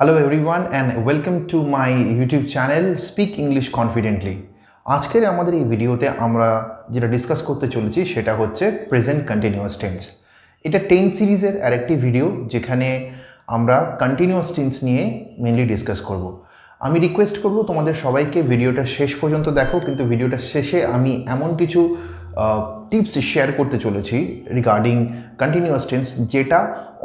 Hello everyone and welcome to my YouTube channel Speak English Confidently. আজকের আমাদের এই ভিডিওতে আমরা যেটা ডিসকাস করতে চলেছি সেটা হচ্ছে প্রেজেন্ট কন্টিনিউয়াস টেন্স। এটা টেন্স সিরিজের আরেকটি ভিডিও যেখানে আমরা কন্টিনিউয়াস টেন্স নিয়ে মেইনলি ডিসকাস করব। আমি রিকোয়েস্ট করব তোমাদের সবাইকে ভিডিওটা শেষ পর্যন্ত দেখো, কিন্তু ভিডিওটা শেষে আমি এমন কিছু টিপস শেয়ার করতে চলেছি রিগার্ডিং কন্টিনিউয়াস টেন্স যেটা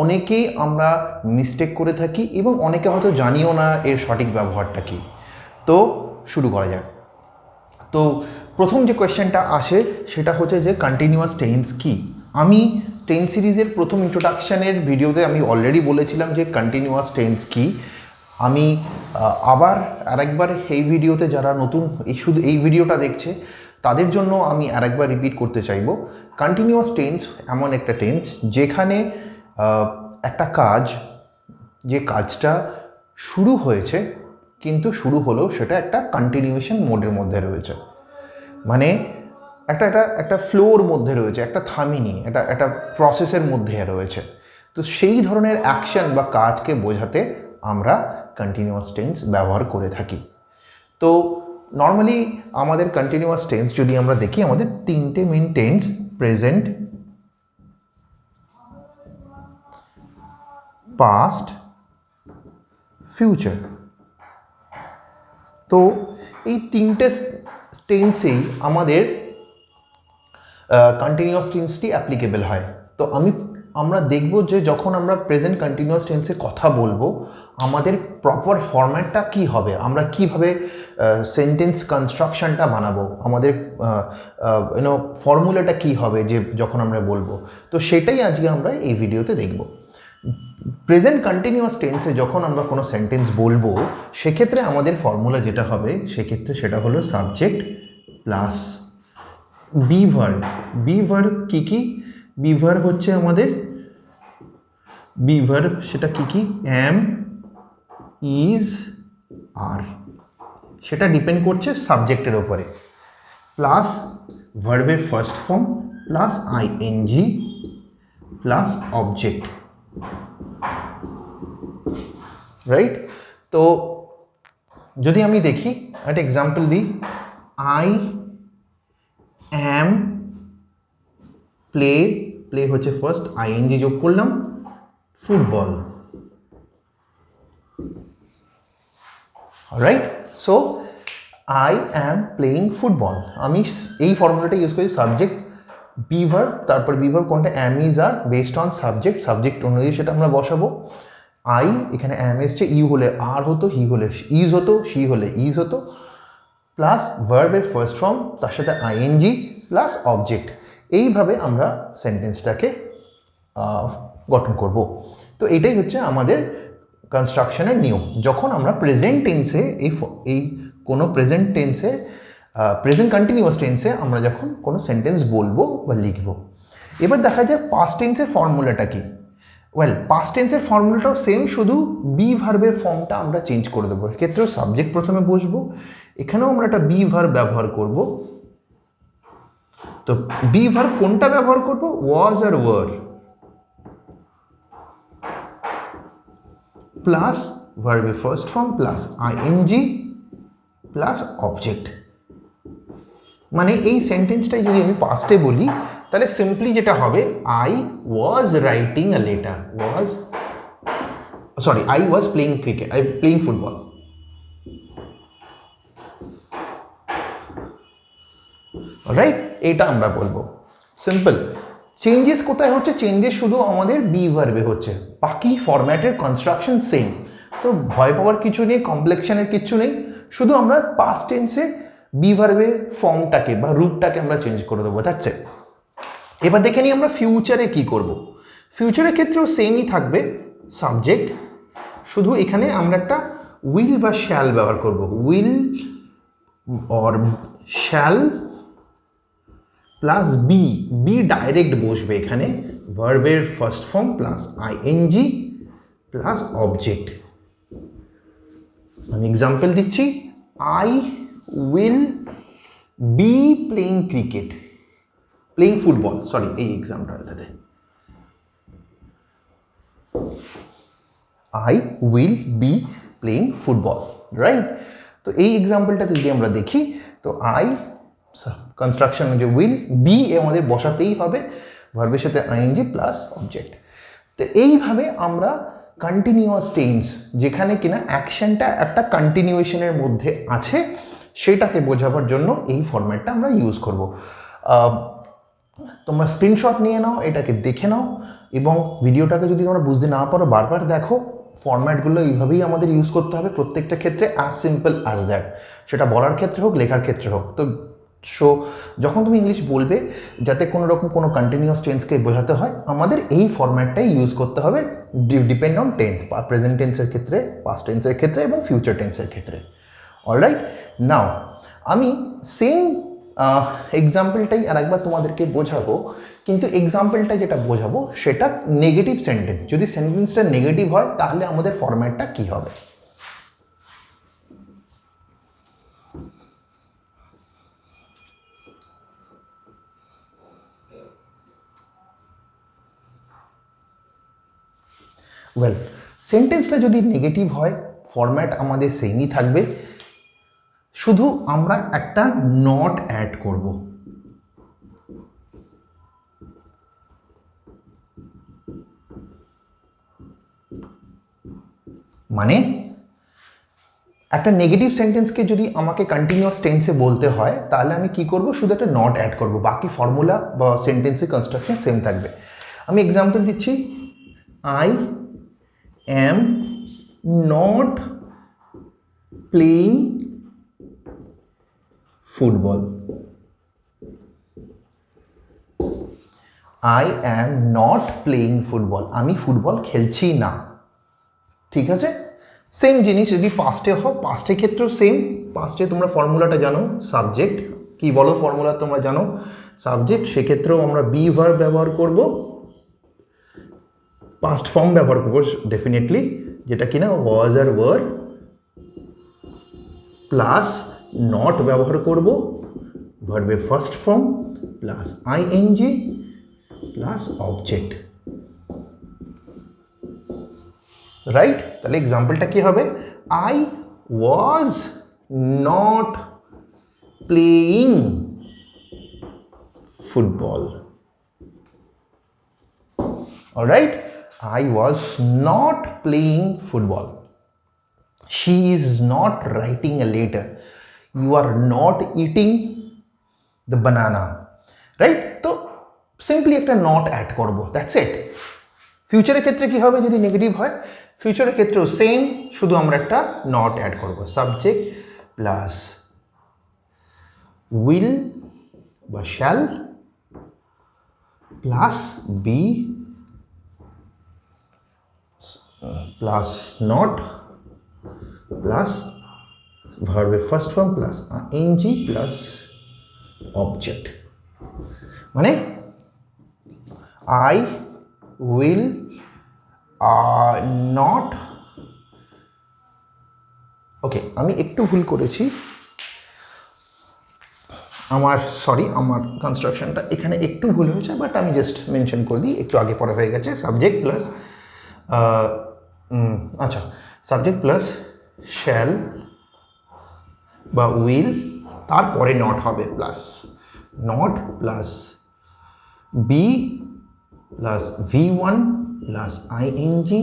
অনেকেই আমরা মিস্টেক করে থাকি এবং অনেকে হয়তো জানিও না এর সঠিক ব্যবহারটা কী। তো শুরু করা যাক। তো প্রথম যে কোয়েশ্চেনটা আসে সেটা হচ্ছে যে কন্টিনিউয়াস টেন্স কী। আমি টেন্স সিরিজের প্রথম ইন্ট্রোডাকশানের ভিডিওতে আমি অলরেডি বলেছিলাম যে কন্টিনিউয়াস টেন্স কী। আমি আবার আরেকবার এই ভিডিওতে যারা নতুন শুধু এই ভিডিওটা দেখছে তাদের জন্য আমি আরেকবার রিপিট করতে চাইব। কন্টিনিউয়াস টেন্স এমন একটা টেন্স যেখানে একটা কাজ, যে কাজটা শুরু হয়েছে কিন্তু শুরু হলেও সেটা একটা কন্টিনিউয়েশন মোডের মধ্যে রয়েছে, মানে একটা ফ্লোর মধ্যে রয়েছে, একটা থামিনি, একটা প্রসেসের মধ্যে রয়েছে। তো সেই ধরনের অ্যাকশন বা কাজকে বোঝাতে আমরা কন্টিনিউয়াস টেন্স ব্যবহার করে থাকি। তো নর্মালি আমাদের কন্টিনিউয়াস টেন্স যদি আমরা দেখি, আমাদের তিনটে main tense, present, past, future. তো এই তিনটে টেন্সেই আমাদের কন্টিনিউয়াস টেন্সটি অ্যাপ্লিকেবল হয়। তো আমরা দেখব যে যখন আমরা প্রেজেন্ট কন্টিনিউয়াস টেন্সে কথা বলবো আমাদের প্রপার ফরম্যাটটা কী হবে, আমরা কীভাবে সেন্টেন্স কনস্ট্রাকশনটা বানাবো, আমাদের ফর্মুলাটা কী হবে যে যখন আমরা বলবো। তো সেটাই আজকে আমরা এই ভিডিওতে দেখব। প্রেজেন্ট কন্টিনিউয়াস টেন্সে যখন আমরা কোনো সেন্টেন্স বলবো সেক্ষেত্রে আমাদের ফর্মুলা যেটা হবে সেক্ষেত্রে সেটা হলো subject plus be verb. Be verb কী কী? বি ভার্ব হচ্ছে আমাদের বি ভার্ব, সেটা কী কী? অ্যাম, ইজ, আর। সেটা ডিপেন্ড করছে সাবজেক্টের ওপরে। প্লাস ভার্বের first form plus ING plus object, right? তো যদি আমি দেখি একটা এক্সাম্পল দিই, আই অ্যাম প্লে, প্লে হচ্ছে ফার্স্ট, আইএনজি যোগ করলাম, football, right? So I am playing football. আমি এই ফর্মুলাটা ইউজ করি, সাবজেক্ট বি ভার্ব, তারপর বি ভার্ব কোনটা? Am, is, are, based on subject অনুযায়ী সেটা আমরা বসাবো। আই, এখানে অ্যাম এসছে, ইউ হলে আর হতো, হি হলে ইজ হতো, শি হলে ইজ হতো, প্লাস ভার্বের ফার্স্ট ফর্ম তার সাথে আইএনজি প্লাস অবজেক্ট। এইভাবে আমরা সেন্টেন্সটাকে গঠন করব। তো এটাই হচ্ছে আমাদের কনস্ট্রাকশনের নিয়ম যখন আমরা প্রেজেন্ট টেন্সে এই কোনো প্রেজেন্ট টেন্সে প্রেজেন্ট কন্টিনিউয়াস টেন্সে আমরা যখন কোনো সেন্টেন্স বলবো বা লিখব। এবার দেখা যায় পাস্ট টেন্সের ফর্মুলাটা কি। ওয়েল, পাস্ট টেন্সের ফর্মুলাটাও সেম, শুধু বি ভার্বের ফর্মটা আমরা চেঞ্জ করে দেবো। এক্ষেত্রেও সাবজেক্ট প্রথমে বসবো, এখানেও আমরা একটা বি ভার্ব ব্যবহার করব। তো বি ভার্ব কোনটা ব্যবহার করব? ওয়াজ আর ওয়ার প্লাস ভার্বের first form plus ING plus object. মানে এই সেন্টেন্সটাই যদি আমি পাস্টে বলি তাহলে সিম্পলি যেটা হবে, I was writing a letter, I was playing football. Right? এটা আমরা বলবো সিম্পল। চেঞ্জেস কোথায় হচ্ছে? চেঞ্জেস শুধু আমাদের বি ভার্বে হচ্ছে, বাকি ফরম্যাটের কনস্ট্রাকশন সেম। তো ভয় পাওয়ার কিছু নেই, কমপ্লেক্সনের কিছু নেই, শুধু আমরা পাস্ট টেন্সে বি ভার্বের ফর্মটাকে বা রূপটাকে আমরা চেঞ্জ করে দেবো, দ্যাটস ইট। এবার দেখে নিই আমরা ফিউচারে কি করব। ফিউচারের ক্ষেত্রেও সেমই থাকবে, সাবজেক্ট, শুধু এখানে আমরা একটা উইল বা শ্যাল ব্যবহার করব। Will or shall plus be direct বসবে এখানে, ভার্বের first form plus ING plus object. আমি এক্সাম্পল দিচ্ছি, I will be playing football, এই এক্সাম্পলটাতে I will be playing football, right? তো এই এক্সাম্পলটাতে যদি আমরা দেখি, তো আই কনস্ট্রাকশন যে উইল, বি আমাদের বসাতেই হবে ভার্বের সাথে আইএনজি প্লাস অবজেক্ট। তো এইভাবে আমরা কন্টিনিউয়াস টেন্স, যেখানে কিনা অ্যাকশনটা একটা কন্টিনিউয়েশনের মধ্যে আছে, সেটাকে বোঝাবার জন্য এই ফরম্যাটটা আমরা ইউজ করব। তোমরা স্ক্রিনশট নিয়ে নাও, এটাকে দেখে নাও, এবং ভিডিওটাকে যদি তোমরা বুঝতে না পারো বারবার দেখো। ফরম্যাটগুলো এইভাবেই আমাদের ইউজ করতে হবে প্রত্যেকটা ক্ষেত্রে, অ্যাজ সিম্পল অ্যাজ দ্যাট, সেটা বলার ক্ষেত্রে হোক, লেখার ক্ষেত্রে হোক। তো যখন তুমি ইংলিশ বলবে, যাতে কোনো রকম কোনো কন্টিনিউয়াস টেন্সকে বোঝাতে হয়, আমাদের এই ফরম্যাটটাই ইউজ করতে হবে, ডিপেন্ড অন টেন্স, প্রেজেন্ট টেন্সের ক্ষেত্রে, পাস্ট টেন্সের ক্ষেত্রে এবং ফিউচার টেন্সের ক্ষেত্রে। অলরাইট, নাও আমি সেম এক্সাম্পলটাই আরেকবার তোমাদেরকে বোঝাবো, কিন্তু এক্সাম্পলটা যেটা বোঝাবো সেটা নেগেটিভ সেন্টেন্স। যদি সেন্টেন্সটা নেগেটিভ হয় তাহলে আমাদের ফরম্যাটটা কি হবে? ওয়েল, সেন্টেন্সটা যদি নেগেটিভ হয় ফরম্যাট আমাদের সেমই থাকবে, শুধু আমরা একটা নট অ্যাড করব। মানে একটা নেগেটিভ সেন্টেন্সকে যদি আমাকে কন্টিনিউয়াস টেন্সে বলতে হয়, তাহলে আমি কি করব? শুধু একটা নট অ্যাড করব, বাকি ফর্মুলা বা সেন্টেন্সের কনস্ট্রাকশন সেম থাকবে। আমি এক্সাম্পল দিচ্ছি, I am not playing football. I am not playing football, আমি ফুটবল খেলছি না। ঠিক আছে, সেম জিনিস যদি পাস্টে হোক, পাস্টের ক্ষেত্রেও সেম। পাস্টে তোমরা ফর্মুলাটা জানো, সাবজেক্ট কি বলো, ফর্মুলা তোমরা জানো সাবজেক্ট, সেক্ষেত্রেও আমরা বি ভার্ব ব্যবহার করব, পাস্ট ফর্ম ব্যবহার করব ডেফিনেটলি, যেটা কিনা ওয়াজ আর ওয়ার, প্লাস নট ব্যবহার করব ভার্বের first form, plus ING plus object, right? তাহলে এক্সাম্পলটা কি হবে? I was not playing football. Alright, I was not playing football. She is not writing a letter. You are not eating the banana. Right? তো simply একটা not add করব, that's it. ফিউচারের ক্ষেত্রে কি হবে যদি নেগেটিভ হয়? ফিউচারের ক্ষেত্রেও সেম, শুধু আমরা একটা নট অ্যাড করব, সাবজেক্ট প্লাস উইল বা shall plus be plus not plus ভার্বের first form plus ING plus object. মানে আই উইল নট, ওকে আমি একটু ভুল করেছি, আমার কনস্ট্রাকশনটা এখানে একটু ভুল হয়েছে, বাট আমি জাস্ট মেনশন করে দিই, একটু আগে পরে হয়ে গেছে। সাবজেক্ট প্লাস আচ্ছা, সাবজেক্ট প্লাস শ্যাল বা উইল, তারপরে নট হবে, plus not plus be plus V1 plus ING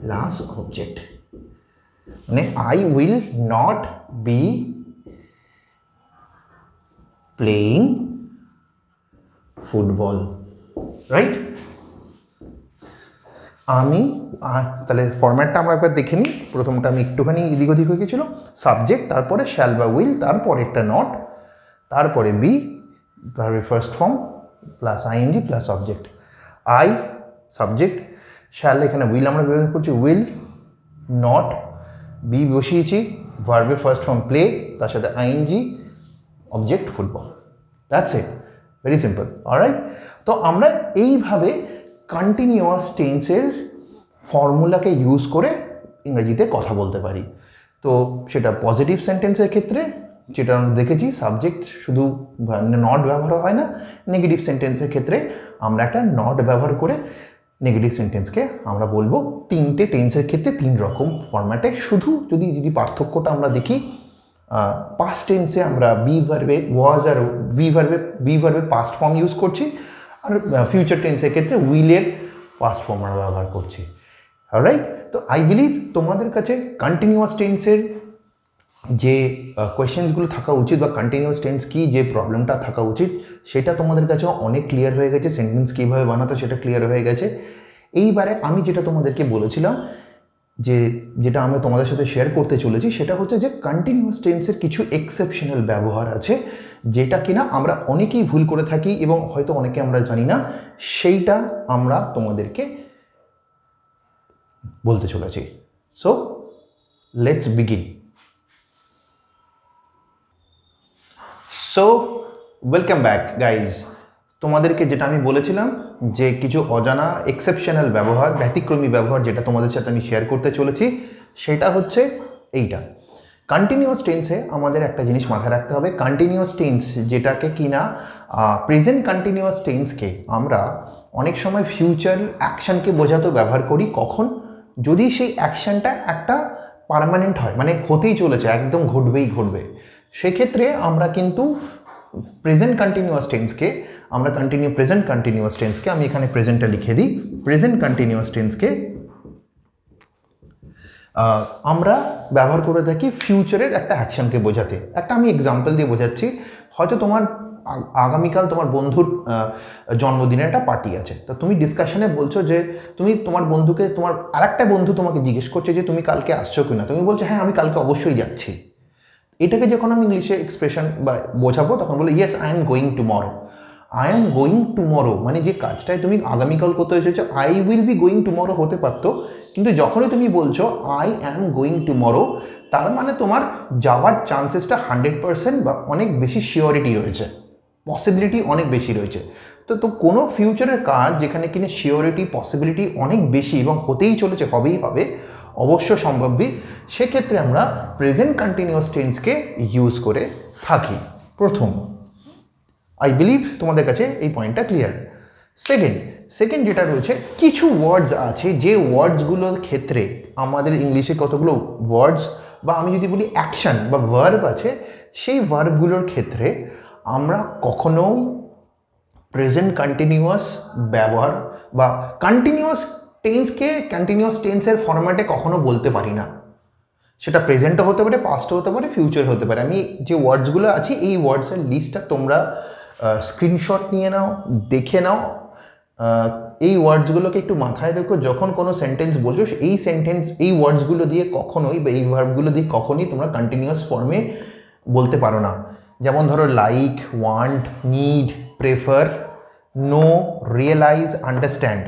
plus object. মানে I will not be playing football, right? আমি তাহলে ফরম্যাটটা আমরা একবার দেখে নিই। প্রথমটা আমি একটুখানি এদিক ওদিক হয়ে গেছিলো, সাবজেক্ট, তারপরে শ্যাল বা উইল, তারপরে একটা নট, তারপরে বি ভার্বের first form plus ING plus object. I subject, shall এখানে উইল আমরা ব্যবহার করছি, উইল নট, বি বসিয়েছি ভার্বের ফার্স্ট ফর্ম প্লে, তার সাথে I N G, object football, that's it, very simple. Alright, তো আমরা এইভাবে কন্টিনিউয়াস টেন্সের ফর্মুলাকে ইউজ করে ইংরেজিতে কথা বলতে পারি। তো সেটা পজিটিভ সেন্টেন্সের ক্ষেত্রে যেটা আমরা দেখেছি, সাবজেক্ট শুধু নট ব্যবহার হয় না, নেগেটিভ সেন্টেন্সের ক্ষেত্রে আমরা একটা নট ব্যবহার করে নেগেটিভ সেন্টেন্সকে আমরা বলবো তিনটে টেন্সের ক্ষেত্রে তিন রকম ফরম্যাটে। শুধু যদি পার্থক্যটা আমরা দেখি, পাস্ট টেন্সে আমরা বি ভার্বে ওয়াজ আর বি ভার্বে পাস্ট ফর্ম ইউজ করছি, আর ফিউচার টেন্সের ক্ষেত্রে উইলের পাস্ট ফর্ম আমরা ব্যবহার করছি। রাইট? তো আই বিলিভ তোমাদের কাছে কন্টিনিউয়াস টেন্সের যে কোয়েশ্চেন্সগুলো থাকা উচিত বা কন্টিনিউয়াস টেন্স কি যে প্রবলেমটা থাকা উচিত সেটা তোমাদের কাছে অনেক ক্লিয়ার হয়ে গেছে। সেন্টেন্স কীভাবে বানাতো সেটা ক্লিয়ার হয়ে গেছে। এইবারে আমি যেটা তোমাদেরকে বলেছিলাম যেটা আমি তোমাদের সাথে শেয়ার করতে চলেছি সেটা হচ্ছে যে কন্টিনিউয়াস টেন্সের কিছু এক্সেপশনাল ব্যবহার আছে যেটা কিনা আমরা অনেকেই ভুল করে থাকি এবং হয়তো অনেকে আমরা জানি না, সেইটা আমরা তোমাদেরকে বলতে চলেছি। So let's begin. So welcome back guys. তোমাদেরকে যেটা আমি বলেছিলাম যে কিছু অজানা এক্সেপশনাল ব্যবহার, ব্যতিক্রমী ব্যবহার যেটা তোমাদের সাথে আমি শেয়ার করতে চলেছি সেটা হচ্ছে এইটা। কন্টিনিউয়াস টেন্সে আমাদের একটা জিনিস মাথায় রাখতে হবে, কন্টিনিউয়াস টেন্স যেটাকে কিনা প্রেজেন্ট কন্টিনিউয়াস টেন্সকে আমরা অনেক সময় ফিউচার অ্যাকশানকে বোঝাতেও ব্যবহার করি। কখন? যদি সেই অ্যাকশানটা একটা পার্মানেন্ট হয়, মানে হতেই চলেছে, একদম ঘটবে, সেক্ষেত্রে আমরা কিন্তু প্রেজেন্ট কন্টিনিউয়াস টেন্সকে প্রেজেন্ট কন্টিনিউয়াস টেন্সকে আমি এখানে প্রেজেন্টটা লিখে দিই। প্রেজেন্ট কন্টিনিউয়াস টেন্সকে আমরা ব্যবহার করে থাকি ফিউচারের একটা অ্যাকশনকে বোঝাতে। একটা আমি এক্সাম্পল দিয়ে বোঝাচ্ছি। হয়তো তোমার আগামীকাল তোমার বন্ধুর জন্মদিনের একটা পার্টি আছে, তো তুমি ডিসকাশনে বলছো যে তুমি তোমার বন্ধুকে, তোমার আরেকটা বন্ধু তোমাকে জিজ্ঞেস করছে যে তুমি কালকে আসছো কিনা, তুমি বলছো হ্যাঁ আমি কালকে অবশ্যই যাচ্ছি। এটাকে যখন আমি ইংলিশে এক্সপ্রেশন বা বোঝাবো তখন বলে yes I am going tomorrow. I am going tomorrow মানে যে কাজটায় তুমি আগামীকাল করতে এসেছো, I will be going tomorrow হতে পারতো, কিন্তু যখনই তুমি বলছো আই অ্যাম গোয়িং টুমরো তার মানে তোমার যাওয়ার চান্সেসটা 100% বা অনেক বেশি শিওরিটি রয়েছে, পসিবিলিটি অনেক বেশি রয়েছে। তো কোনো ফিউচারের কাজ যেখানে কিনা শিওরিটি পসিবিলিটি অনেক বেশি এবং হতেই চলেছে, হবেই হবে, অবশ্য সম্ভাব্য, সেক্ষেত্রে আমরা প্রেজেন্ট কন্টিনিউয়াস টেন্সকে ইউজ করে থাকি। প্রথম, আই বিলিভ তোমাদের কাছে এই পয়েন্টটা ক্লিয়ার। সেকেন্ড যেটা রয়েছে, কিছু ওয়ার্ডস আছে যে ওয়ার্ডসগুলোর ক্ষেত্রে আমাদের ইংলিশে কতগুলো ওয়ার্ডস বা আমি যদি বলি অ্যাকশন বা ভার্ব আছে, সেই ভার্বগুলোর ক্ষেত্রে আমরা কখনোই প্রেজেন্ট কন্টিনিউয়াস ব্যবহার বা কন্টিনিউয়াস টেন্সের ফরম্যাটে কখনো বলতে পারি না। সেটা প্রেজেন্টও হতে পারে, পাস্টও হতে পারে, ফিউচার হতে পারে। আমি যে ওয়ার্ডসগুলো আছে এই ওয়ার্ডসের লিস্টটা তোমরা স্ক্রিনশট নিয়ে নাও, দেখে নাও। এই ওয়ার্ডসগুলোকে একটু মাথায় রেখো, যখন কোনো সেন্টেন্স বলছো এই ওয়ার্ডসগুলো দিয়ে কখনোই বা এই ভার্বগুলো দিয়ে কখনোই তোমরা কন্টিনিউয়াস ফর্মে বলতে পারো না। যেমন ধরো like, want, need, prefer, know, realise, understand,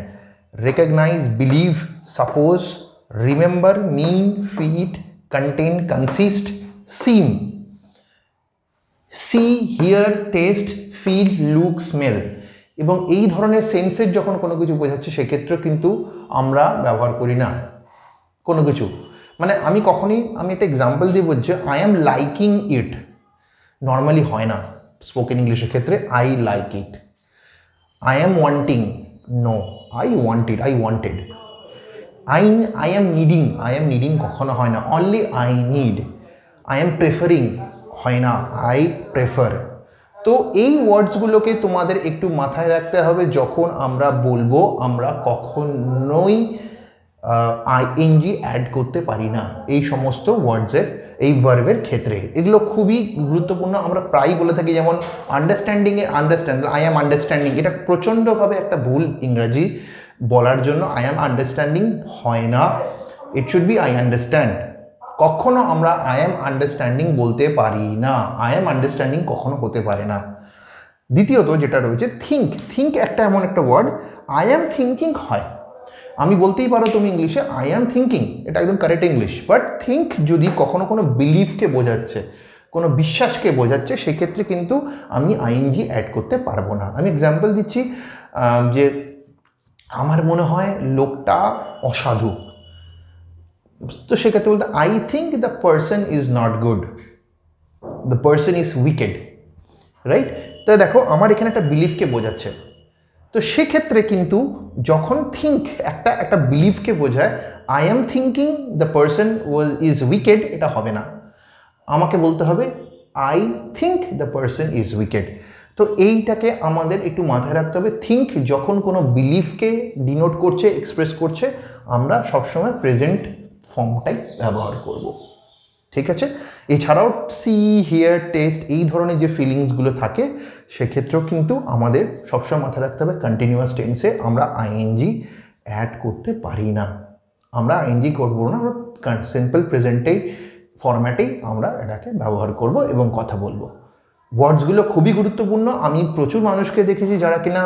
recognise, believe, suppose, remember, mean, fit, contain, consist, seem, see, hear, taste, feel, look, smell. এবং এই ধরনের সেন্সের যখন কোনো কিছু বোঝাচ্ছে সেক্ষেত্রেও কিন্তু আমরা ব্যবহার করি না কোনো কিছু। মানে আমি একটা এক্সাম্পল দিয়ে বলছি, I am liking it normally হয় না স্পোকেন ইংলিশের ক্ষেত্রে। I like it. I am wanting, no, I want it, I wanted. I am needing কখনো হয় না, only I need. I am preferring হয় না, আই প্রেফার। তো এই ওয়ার্ডসগুলোকে তোমাদের একটু মাথায় রাখতে হবে। যখন আমরা বলবো আমরা কখনোই আইএনজি অ্যাড করতে পারি না এই সমস্ত ওয়ার্ডসের, এই ভার্বের ক্ষেত্রে। এগুলো খুবই গুরুত্বপূর্ণ। আমরা প্রায়ই বলে থাকি, যেমন আন্ডারস্ট্যান্ডিংয়ে আন্ডারস্ট্যান্ড, আই অ্যাম আন্ডারস্ট্যান্ডিং, এটা প্রচণ্ডভাবে একটা ভুল ইংরাজি বলার জন্য। আই অ্যাম আন্ডারস্ট্যান্ডিং হয় না, it should be I understand. কখনো আমরা আই অ্যাম আন্ডারস্ট্যান্ডিং বলতে পারি না, আই অ্যাম আন্ডারস্ট্যান্ডিং কখনো হতে পারে না। দ্বিতীয়ত যেটা রয়েছে, থিঙ্ক একটা এমন একটা ওয়ার্ড, আই অ্যাম থিঙ্কিং হয়। আমি বলতেই পারো তুমি ইংলিশে আই অ্যাম থিঙ্কিং, এটা একদম কারেক্ট ইংলিশ। বাট থিঙ্ক যদি কখনো কোনো বিলিফকে বোঝাচ্ছে, কোনো বিশ্বাসকে বোঝাচ্ছে, সেক্ষেত্রে কিন্তু আমি আইএনজি অ্যাড করতে পারবো না। আমি এক্সাম্পল দিচ্ছি যে আমার মনে হয় লোকটা অসাধু, তো সেক্ষেত্রে বলতে I think the person is not good, the person is wicked, right? তো দেখো আমার এখানে একটা বিলিফকে বোঝাচ্ছে, তো সেক্ষেত্রে কিন্তু যখন থিঙ্ক একটা বিলিফকে বোঝায়, I am thinking the person is wicked, এটা হবে না। আমাকে বলতে হবে I think the person is wicked. তো এইটাকে আমাদের একটু মাথায় রাখতে হবে। থিঙ্ক যখন কোনো বিলিফকে ডিনোট করছে, এক্সপ্রেস করছে, আমরা সবসময় প্রেজেন্ট ফর্মটাই ব্যবহার করব। ঠিক আছে? এছাড়াও সি, হিয়ার, টেস্ট এই ধরনের যে ফিলিংসগুলো থাকে সেক্ষেত্রেও কিন্তু আমাদের সবসময় মাথায় রাখতে হবে কন্টিনিউয়াস টেন্সে আমরা আইএনজি অ্যাড করতে পারি না। আমরা আইএনজি করবো না, আমরা সিম্পল প্রেজেন্টেই ফরম্যাটেই আমরা এটাকে ব্যবহার করব এবং কথা বলবো। ওয়ার্ডসগুলো খুবই গুরুত্বপূর্ণ। আমি প্রচুর মানুষকে দেখেছি যারা কিনা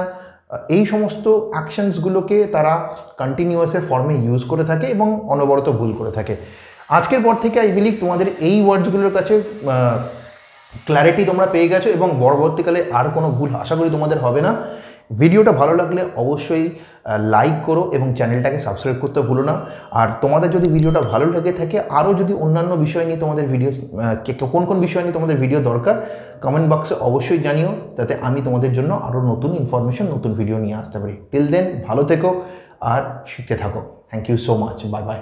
এই সমস্ত অ্যাকশনসগুলোকে তারা কন্টিনিউয়াসের ফর্মে ইউজ করে থাকে এবং অনবরত ভুল করে থাকে। আজকের পর থেকে আই বিলিভ তোমাদের এই ওয়ার্ডসগুলোর কাছে ক্ল্যারিটি তোমরা পেয়ে গেছো এবং পরবর্তীকালে আর কোনো ভুল আশা করি তোমাদের হবে না। ভিডিওটা ভালো লাগলে অবশ্যই লাইক করো এবং চ্যানেলটাকে সাবস্ক্রাইব করতে ভুলো না। আর তোমাদের যদি ভিডিওটা ভালো লেগে থাকে, আরও যদি অন্যান্য বিষয় নিয়ে তোমাদের ভিডিও, কোন কোন বিষয় নিয়ে তোমাদের ভিডিও দরকার, কমেন্ট বক্সে অবশ্যই জানিও, যাতে আমি তোমাদের জন্য আরও নতুন ইনফরমেশন, নতুন ভিডিও নিয়ে আসতে পারি। টিল দেন ভালো থেকো আর শিখতে থাকো। Thank you so much. Bye by.